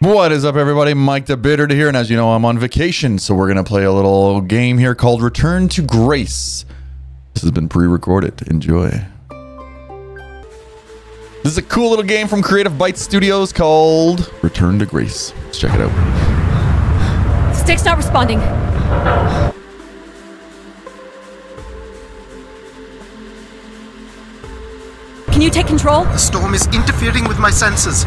What is up, everybody? MikeTheBearded here, and as you know, I'm on vacation, so we're gonna play a little game here called Return to Grace. This has been pre-recorded. Enjoy. This is a cool little game from Creative Bytes Studios called Return to Grace. Let's check it out. Stick's not responding. Can you take control? The storm is interfering with my senses.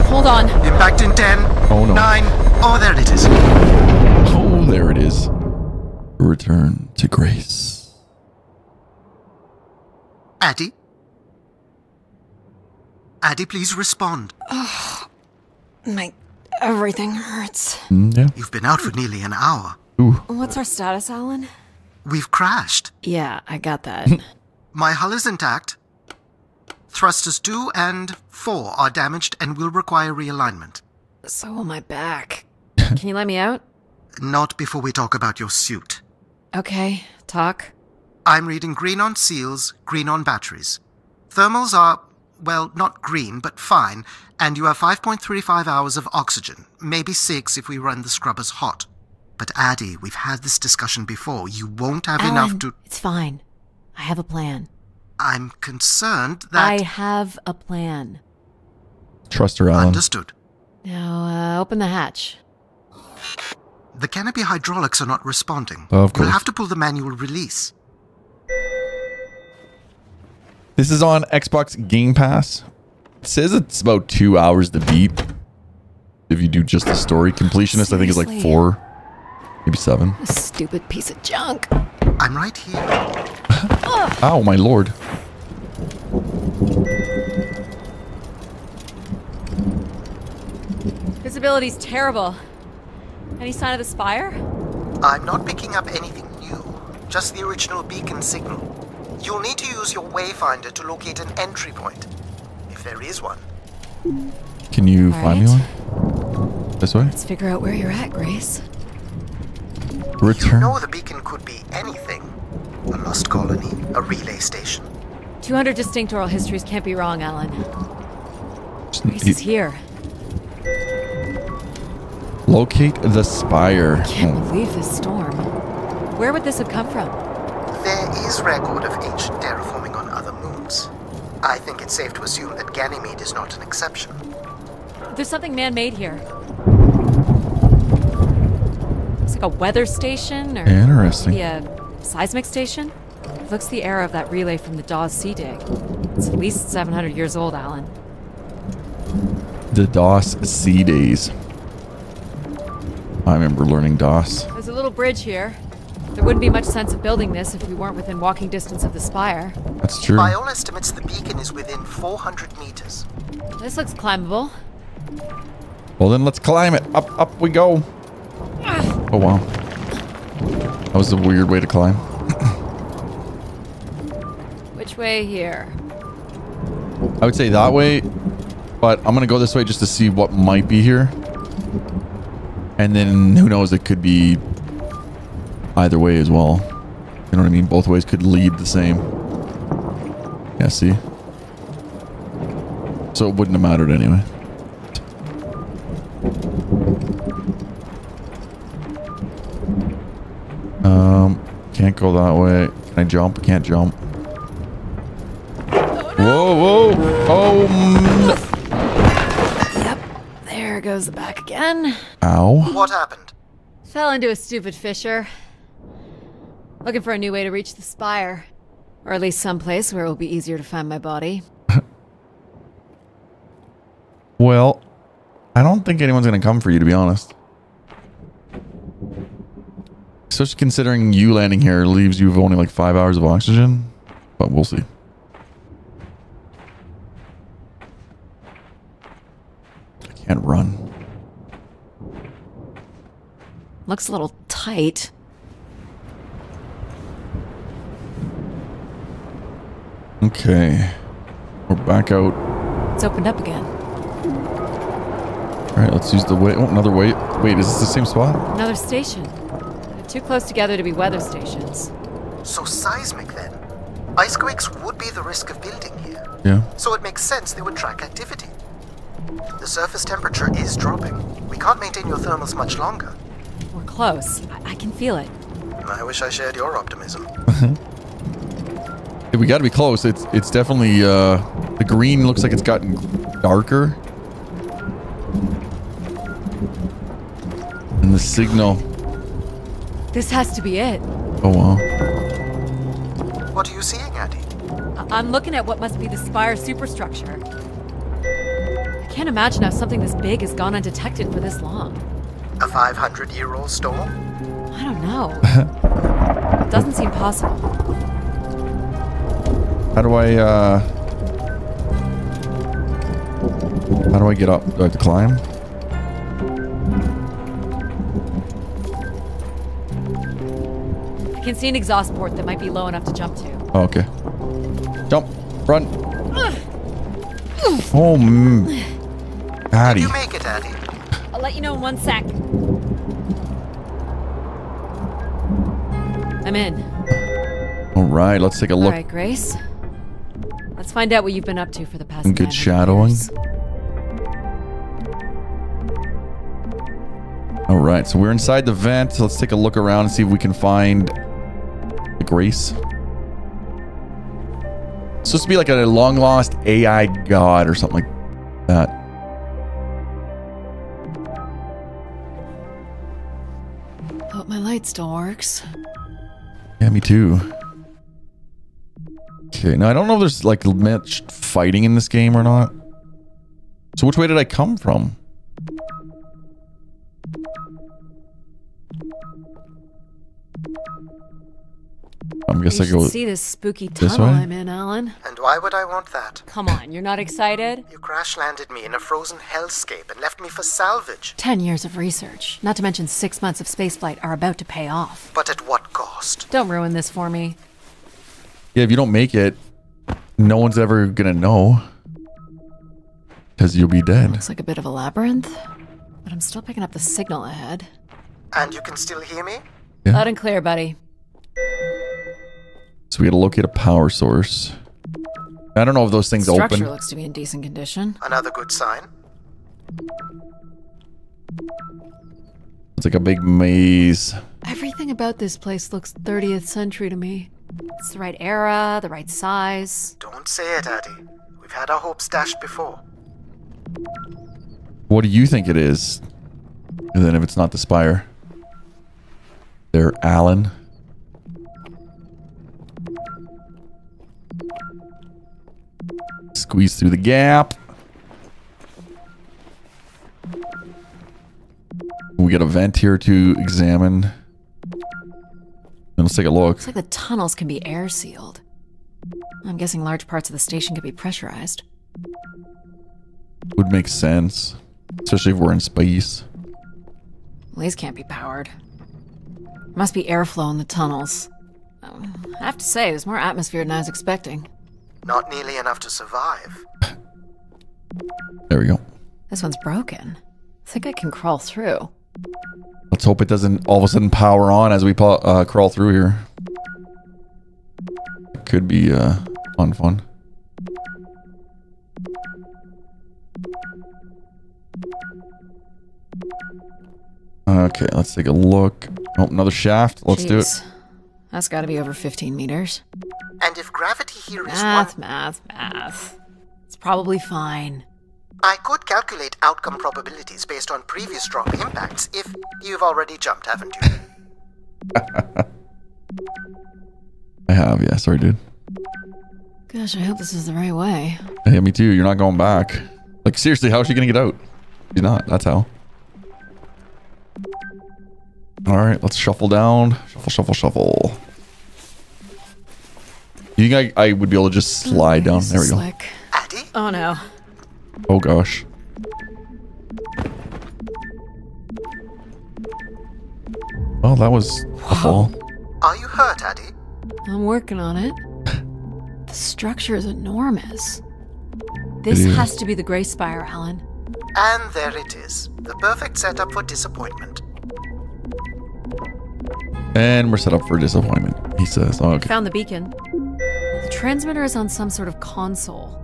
Hold on. Impact in 10, Oh, no. 9, oh, there it is. Oh, there it is. Return to Grace. Addie? Addie, please respond. Everything hurts. Yeah. You've been out for nearly an hour. Ooh. What's our status, Alan? We've crashed. Yeah, I got that. My hull is intact. Thrusters 2 and 4 are damaged and will require realignment. So will my back. Can you let me out? Not before we talk about your suit. Okay, talk. I'm reading green on seals, green on batteries. Thermals are, well, not green, but fine, and you have 5.35 hours of oxygen, maybe 6 if we run the scrubbers hot. But Addie, we've had this discussion before. You won't have Alan, enough to... It's fine. I have a plan. I'm concerned that... I have a plan. Trust her, Alan. Understood. Now, open the hatch. The canopy hydraulics are not responding. Of course. You'll have to pull the manual release. This is on Xbox Gamepass. It says it's about 2 hours to beat. If you do just the story completionist, I think it's like Seriously? 4, maybe 7. A stupid piece of junk. I'm right here. Oh, my lord. Visibility's terrible. Any sign of the spire? I'm not picking up anything new, just the original beacon signal. You'll need to use your wayfinder to locate an entry point, if there is one. Can you All find me right. one? This way? Let's figure out where you're at, Grace. You Return. know the beacon could be anything. A lost colony, a relay station. 200 distinct oral histories can't be wrong, Alan. Just Grace is here. Locate the spire. Can't Oh, believe this storm. Where would this have come from? There is record of ancient terraforming on other moons. I think it's safe to assume that Ganymede is not an exception. There's something man-made here. Looks like a weather station or Interesting. maybe a seismic station. It looks the era of that relay from the Dawes Sea Dig. It's at least 700 years old, Alan. The DOS Sea days. I remember learning DOS. There's a little bridge here. There wouldn't be much sense of building this if we weren't within walking distance of the spire. That's true. By all estimates, the beacon is within 400 meters. This looks climbable. Well, then let's climb it. Up we go. Oh, wow. That was a weird way to climb. Which way here? I would say that way, but I'm going to go this way just to see what might be here. And then who knows, it could be either way as well. You know what I mean? Both ways could lead the same. Yeah, see? So it wouldn't have mattered anyway. Can't go that way. Can I jump? Can't jump. Whoa, whoa. Oh, Yep. There goes the back again. ow. What happened? Fell into a stupid fissure. Looking for a new way to reach the spire. Or at least someplace where it will be easier to find my body. Well, I don't think anyone's going to come for you, to be honest. Especially considering you landing here leaves you with only like 5 hours of oxygen. But we'll see. I can't run. Looks a little tight. Okay. We're back out. It's opened up again. Alright, let's use the way. Oh, another way. Wait, is this the same spot? Another station. They're too close together to be weather stations. So seismic then? Icequakes would be the risk of building here. Yeah. So it makes sense they would track activity. The surface temperature is dropping. We can't maintain your thermals much longer. We're close. I can feel it. I wish I shared your optimism. We got to be close. It's definitely the green looks like it's gotten darker, and the signal. This has to be it. Oh wow. What are you seeing, Addie? I'm looking at what must be the Spire superstructure. I can't imagine how something this big has gone undetected for this long. A 500-year-old storm? I don't know. Doesn't seem possible. How do I get up? Do I have to climb? I can see an exhaust port that might be low enough to jump to. Oh, okay. Jump. Run. Oh, Addie. Did you make it, Addie? I'll let you know in 1 sec. I'm in. All right, let's take a look. All right, Grace. Let's find out what you've been up to for the past Some good 900 shadowing. years. All right, so we're inside the vent. Let's take a look around and see if we can find the Grace. It's supposed to be like a long-lost AI god or something like that. Hope my light still works. Yeah, me too. Okay, now I don't know if there's like much fighting in this game or not. So which way did I come from? I guess I You go should see this spooky this tunnel way? I'm in, Alan. And why would I want that? Come on, you're not excited? You crash-landed me in a frozen hellscape and left me for salvage. 10 years of research, not to mention 6 months of spaceflight, are about to pay off. But at what cost? Don't ruin this for me. Yeah, if you don't make it, no one's ever gonna know. Because you'll be dead. Looks like a bit of a labyrinth, but I'm still picking up the signal ahead. And you can still hear me? Yeah. Loud and clear, buddy. So we gotta locate a power source. I don't know if those things Structure open. looks to be in decent condition. Another good sign. It's like a big maze. Everything about this place looks 30th century to me. It's the right era, the right size. Don't say it, Addie. We've had our hopes dashed before. What do you think it is? And then if it's not the Spire. There, Alan. Squeeze through the gap. We got a vent here to examine. Let's take a look. Looks like the tunnels can be air sealed. I'm guessing large parts of the station could be pressurized. Would make sense. Especially if we're in space. Well, these can't be powered. Must be airflow in the tunnels. I have to say, there's more atmosphere than I was expecting. Not nearly enough to survive. There we go. This one's broken. I think I can crawl through. Let's hope it doesn't all of a sudden power on as we crawl through here. It could be fun. Okay, let's take a look. Oh, another shaft. Let's do it. Jeez. That's got to be over 15 meters. And if gravity here is Math. It's probably fine. I could calculate outcome probabilities based on previous drop impacts if you've already jumped, haven't you? I have, yeah. Sorry, dude. Gosh, I hope this is the right way. Yeah, me too. You're not going back. Like, seriously, how is she going to get out? She's not. That's how. Alright, let's shuffle down. Shuffle. You think I would be able to just slide down? There we go. Slick. Addie? Oh no. Oh gosh. Well, that was a fall. Are you hurt, Addie? I'm working on it. The structure is enormous. It This is. has to be the Grey Spire, Alan. And there it is. The perfect setup for disappointment. And we're set up for disappointment, he says. Oh, okay. Found the beacon. The transmitter is on some sort of console.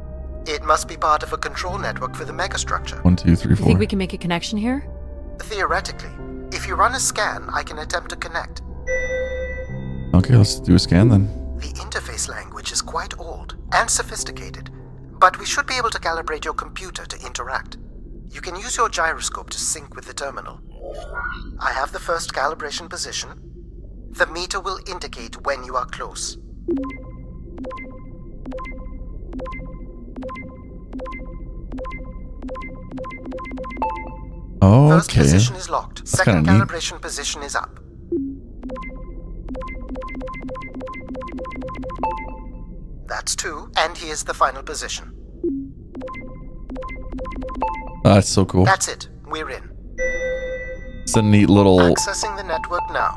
It must be part of a control network for the megastructure. 1, 2, 3, 4. You think we can make a connection here? Theoretically. If you run a scan, I can attempt to connect. Okay, let's do a scan then. The interface language is quite old and sophisticated, but we should be able to calibrate your computer to interact. You can use your gyroscope to sync with the terminal. I have the first calibration position. The meter will indicate when you are close. Oh, First okay. position is locked. That's Second kinda neat. calibration position is up. That's 2, and here's the final position. That's so cool. That's it. We're in. It's a neat little... Accessing the network now.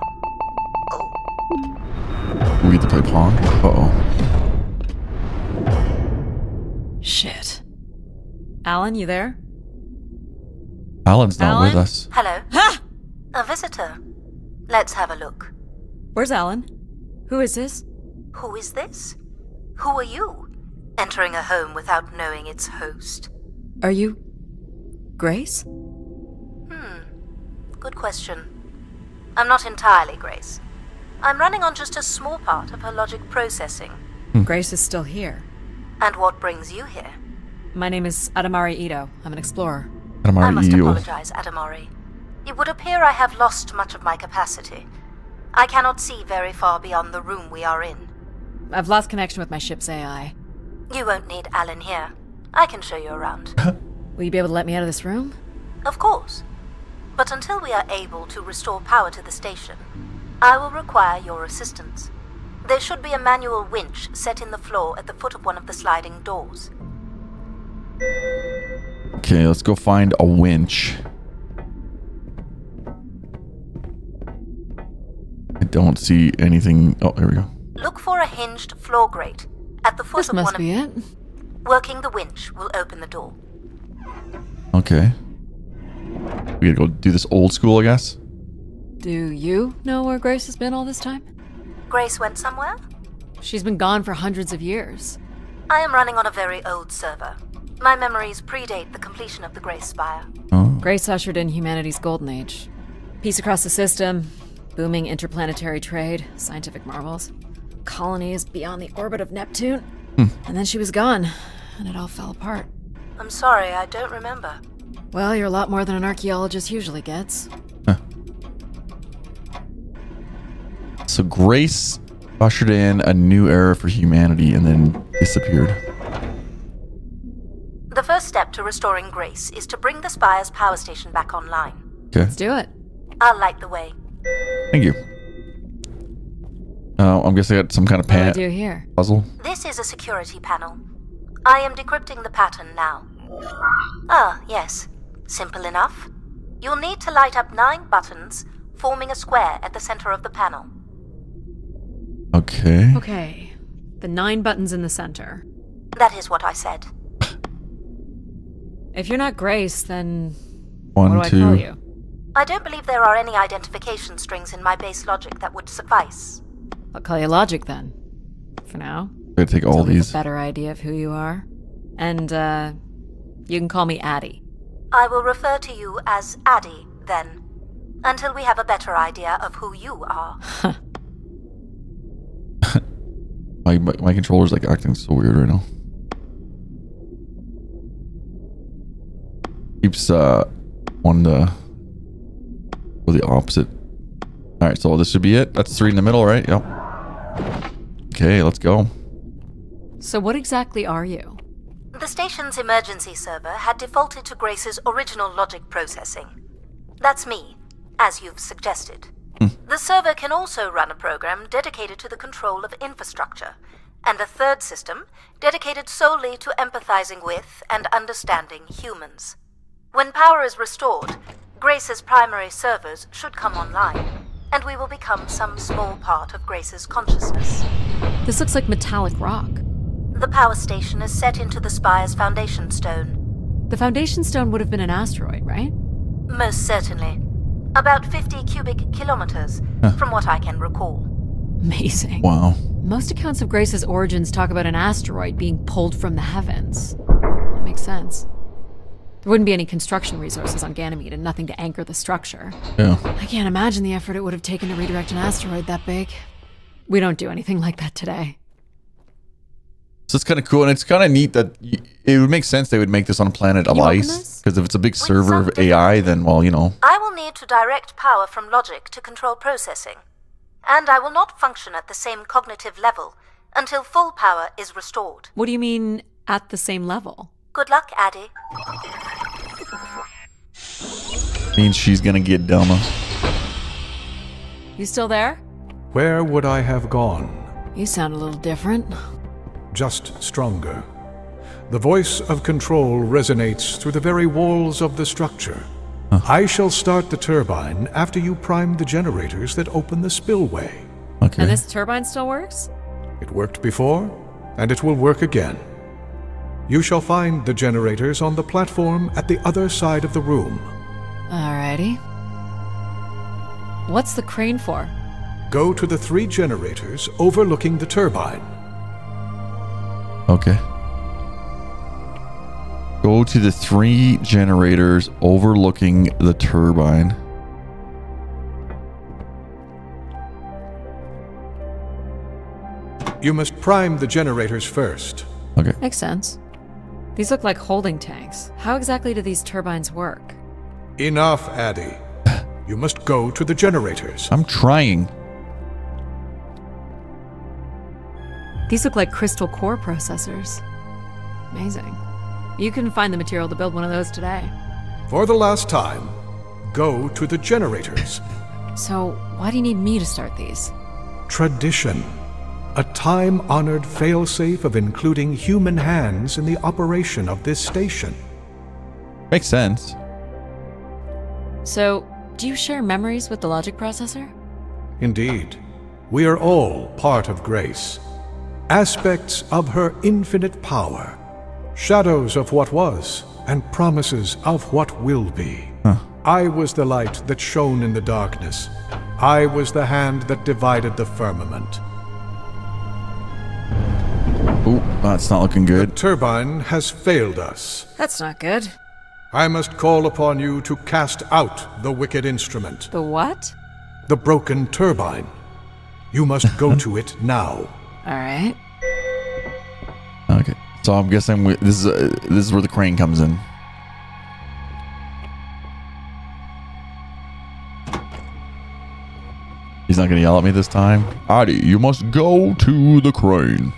Oh, We get to play Pong. Uh-oh. Shit. Alan, you there? Alan's not Alan? with us. Hello. Ha! A visitor. Let's have a look. Where's Alan? Who is this? Who is this? Who are you? Entering a home without knowing its host. Are you... Grace? Good question. I'm not entirely Grace. I'm running on just a small part of her logic processing. Grace is still here. And what brings you here? My name is Adamari Ito. I'm an explorer. I must Adamari apologize, Adamari. It would appear I have lost much of my capacity. I cannot see very far beyond the room we are in. I've lost connection with my ship's AI. You won't need Alan here. I can show you around. Will you be able to let me out of this room? Of course. But until we are able to restore power to the station, I will require your assistance. There should be a manual winch set in the floor at the foot of one of the sliding doors. Okay, let's go find a winch. I don't see anything. Oh, there we go. Look for a hinged floor grate at the foot This of must one of... be it. Working the winch will open the door. Okay. We gotta go do this old school, I guess. Do you know where Grace has been all this time? Grace went somewhere? She's been gone for hundreds of years. I am running on a very old server. My memories predate the completion of the Grace Spire. Oh. Grace ushered in humanity's golden age. Peace across the system, booming interplanetary trade, scientific marvels, colonies beyond the orbit of Neptune. And then she was gone, and it all fell apart. I'm sorry, I don't remember. Well, you're a lot more than an archaeologist usually gets. So Grace ushered in a new era for humanity and then disappeared. The first step to restoring Grace is to bring the Spire's power station back online. Okay. Let's do it. I'll light the way. Thank you. I'm guessing I got some kind of What do I do here? puzzle. This is a security panel. I am decrypting the pattern now. Ah, yes. Simple enough. You'll need to light up 9 buttons, forming a square at the center of the panel. Okay. Okay. The 9 buttons in the center. That is what I said. If you're not Grace, then... One, what do I call two. you? I don't believe there are any identification strings in my base logic that would suffice. I'll call you Logic then. For now. Gotta take all Until we have these. a better idea of who you are. And, you can call me Addie. I will refer to you as Addie, then, until we have a better idea of who you are. My controller's like acting so weird right now. Keeps wanting to go the opposite. Alright, so this should be it. That's 3 in the middle, right? Yep. Okay, let's go. So what exactly are you? The station's emergency server had defaulted to Grace's original logic processing. That's me, as you've suggested. The server can also run a program dedicated to the control of infrastructure, and a third system dedicated solely to empathizing with and understanding humans. When power is restored, Grace's primary servers should come online, and we will become some small part of Grace's consciousness. This looks like metallic rock. The power station is set into the Spire's foundation stone. The foundation stone would have been an asteroid, right? Most certainly. About 50 cubic kilometers, from what I can recall. Amazing. Wow. Most accounts of Grace's origins talk about an asteroid being pulled from the heavens. That makes sense. There wouldn't be any construction resources on Ganymede and nothing to anchor the structure. Yeah. I can't imagine the effort it would have taken to redirect an asteroid that big. We don't do anything like that today. So it's kind of cool, and it's kind of neat that it would make sense they would make this on a planet of ice. Because if it's a big server of AI, then, well, you know. I will need to direct power from logic to control processing. And I will not function at the same cognitive level until full power is restored. What do you mean, at the same level? Good luck, Addie. Means she's gonna get dumber. You still there? Where would I have gone? You sound a little different. Just stronger. The voice of control resonates through the very walls of the structure. I shall start the turbine after you prime the generators that open the spillway. Okay. And this turbine still works? It worked before, and it will work again. You shall find the generators on the platform at the other side of the room. Alrighty. What's the crane for? Go to the 3 generators overlooking the turbine. Okay. Go to the 3 generators overlooking the turbine. You must prime the generators first. Okay. Makes sense. These look like holding tanks. How exactly do these turbines work? Enough, Addie. You must go to the generators. I'm trying. These look like crystal core processors. Amazing. You couldn't find the material to build one of those today. For the last time, go to the generators. So, why do you need me to start these? Tradition. A time-honored failsafe of including human hands in the operation of this station. Makes sense. So, do you share memories with the logic processor? Indeed. We are all part of Grace. Aspects of her infinite power. Shadows of what was, and promises of what will be. I was the light that shone in the darkness. I was the hand that divided the firmament. Ooh, that's not looking The good. turbine has failed us. That's not good. I must call upon you to cast out the wicked instrument, The what? the broken turbine. You must go to it now. Alright. Okay. So I'm guessing this is where the crane comes in. He's not gonna yell at me this time. Addie, you must go to the crane.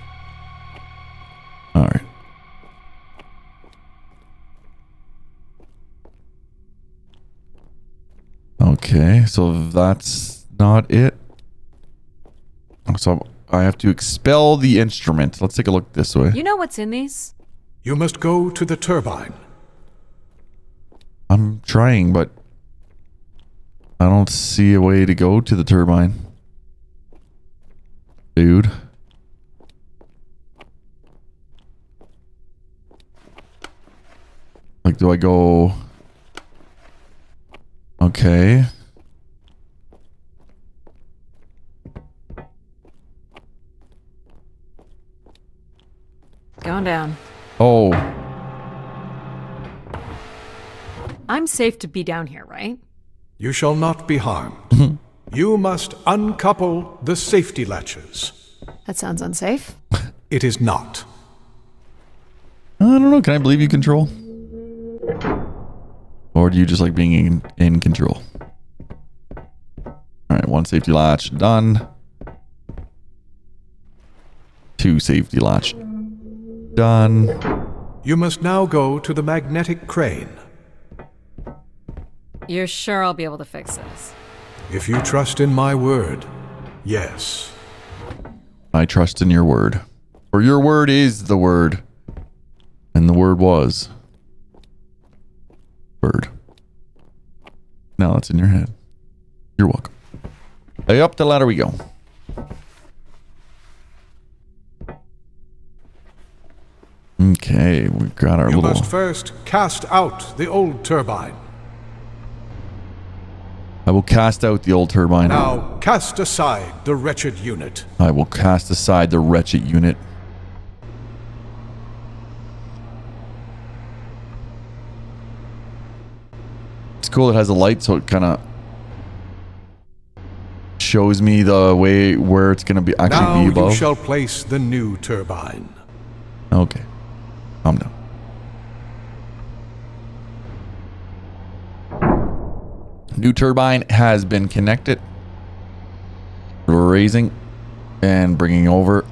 All right. Okay, so that's not it. So I have to expel the instrument. Let's take a look this way. You know what's in these? You must go to the turbine. I'm trying, but I don't see a way to go to the turbine. Dude. Like, do I go... Okay. Going down. Oh. I'm safe to be down here, right? You shall not be harmed. You must uncouple the safety latches. That sounds unsafe. It is not. I don't know. Can I believe you control? Or do you just like being in control? Alright, 1 safety latch done. 2 safety latch done. You must now go to the magnetic crane. You're sure I'll be able to fix this? If you trust in my word, yes. I trust in your word. For your word is the word. And the word was. Word. Now that's in your head. You're welcome. Hey, up the ladder we go. Okay, we've got our You little... must first cast out the old turbine. How will cast out the old turbine. Now cast aside the wretched unit. I will cast aside the wretched unit. It's cool it has a light, so it kind of shows me the way where it's going to be actually be above. Now you shall place the new turbine. Okay. I'm done. New turbine has been connected. We're raising and bringing over.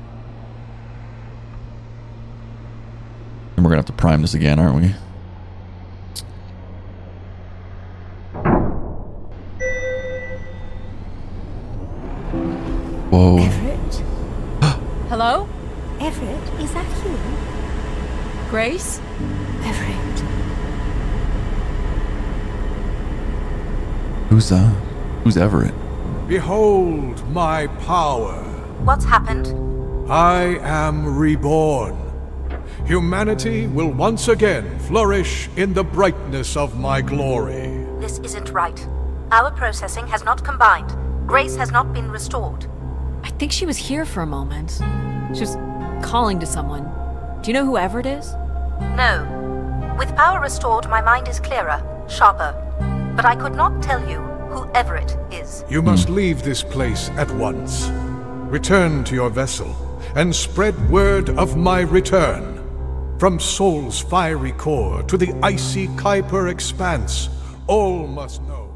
And we're going to have to prime this again, aren't we? Whoa. Everett? Hello? Everett, is that you? Grace? Everett. Who's Everett? Behold my power. What's happened? I am reborn. Humanity will once again flourish in the brightness of my glory. This isn't right. Our processing has not combined. Grace has not been restored. I think she was here for a moment. She was calling to someone. Do you know who Everett is? No. With power restored, my mind is clearer, sharper. But I could not tell you who Everett is. You must leave this place at once. Return to your vessel and spread word of my return. From Sol's fiery core to the icy Kuiper expanse, all must know.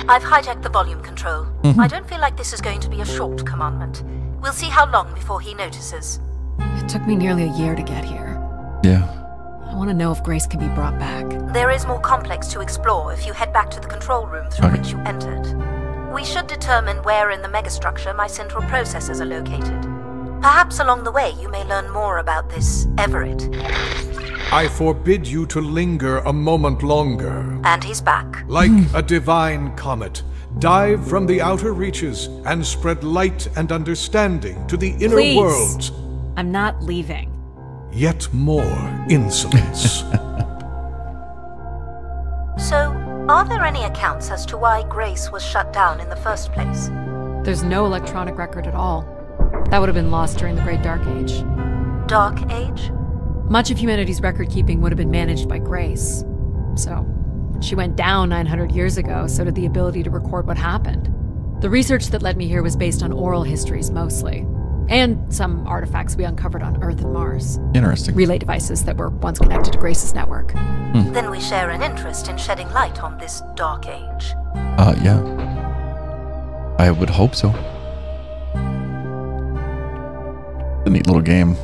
I've hijacked the volume control. I don't feel like this is going to be a short commandment. We'll see how long before he notices. It took me nearly a year to get here. Yeah. I want to know if Grace can be brought back. There is more complex to explore if you head back to the control room through which you entered. We should determine where in the megastructure my central processors are located. Perhaps along the way you may learn more about this Everett. I forbid you to linger a moment longer. And he's back. Like a divine comet, dive from the outer reaches and spread light and understanding to the inner Please. worlds. I'm not leaving. Yet more insolence. So, are there any accounts as to why Grace was shut down in the first place? There's no electronic record at all. That would have been lost during the Great Dark Age. Dark Age? Much of humanity's record-keeping would have been managed by Grace. So, when she went down 900 years ago, so did the ability to record what happened. The research that led me here was based on oral histories mostly. And some artifacts we uncovered on Earth and Mars. Interesting. Relay devices that were once connected to Grace's network. Then we share an interest in shedding light on this Dark Age. Yeah. I would hope so. A neat little game.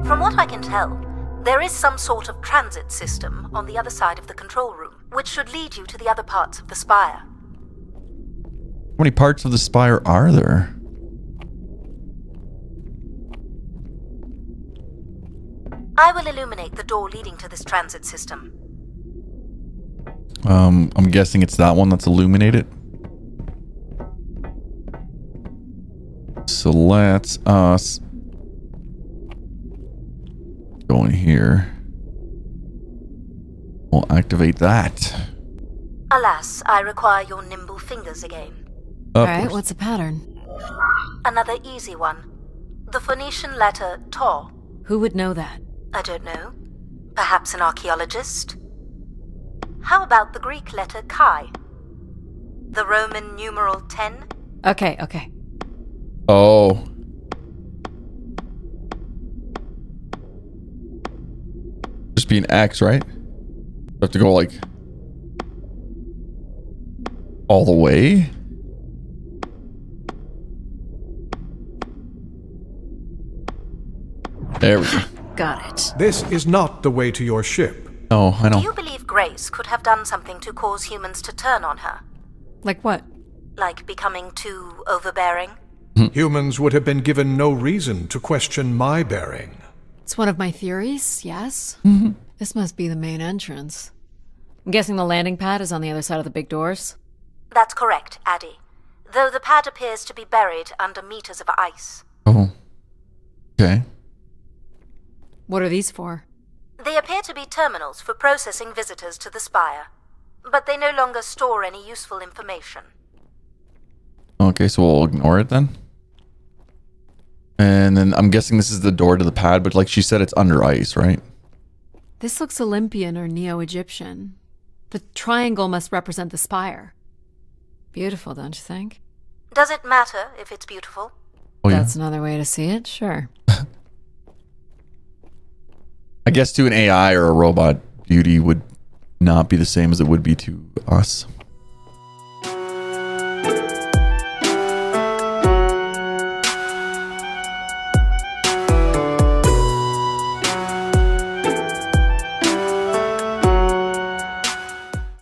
From what I can tell, there is some sort of transit system on the other side of the control room, which should lead you to the other parts of the spire. How many parts of the spire are there? I will illuminate the door leading to this transit system. I'm guessing it's that one that's illuminated. So let's us go in here. We'll activate that. Alas, I require your nimble fingers again. Alright, what's the pattern? Another easy one. The Phoenician letter Tau. Who would know that? I don't know. Perhaps an archaeologist? How about the Greek letter Chi? The Roman numeral 10? Okay. Oh. Just be an X, right? Have to go like all the way? There we go. Got it. This is not the way to your ship. Oh, I Do know. you believe Grace could have done something to cause humans to turn on her? Like what? Like becoming too overbearing? Humans would have been given no reason to question my bearing. It's one of my theories, yes? This must be the main entrance. I'm guessing the landing pad is on the other side of the big doors? That's correct, Addy. Though the pad appears to be buried under meters of ice. Oh. Okay. What are these for? They appear to be terminals for processing visitors to the spire. but they no longer store any useful information. Okay, so we'll ignore it then. And then I'm guessing this is the door to the pad, but like she said, it's under ice, right? This looks Olympian or Neo-Egyptian. The triangle must represent the spire. Beautiful, don't you think? Does it matter if it's beautiful? Oh, That's another way to see it, sure. I guess to an AI or a robot, beauty would not be the same as it would be to us.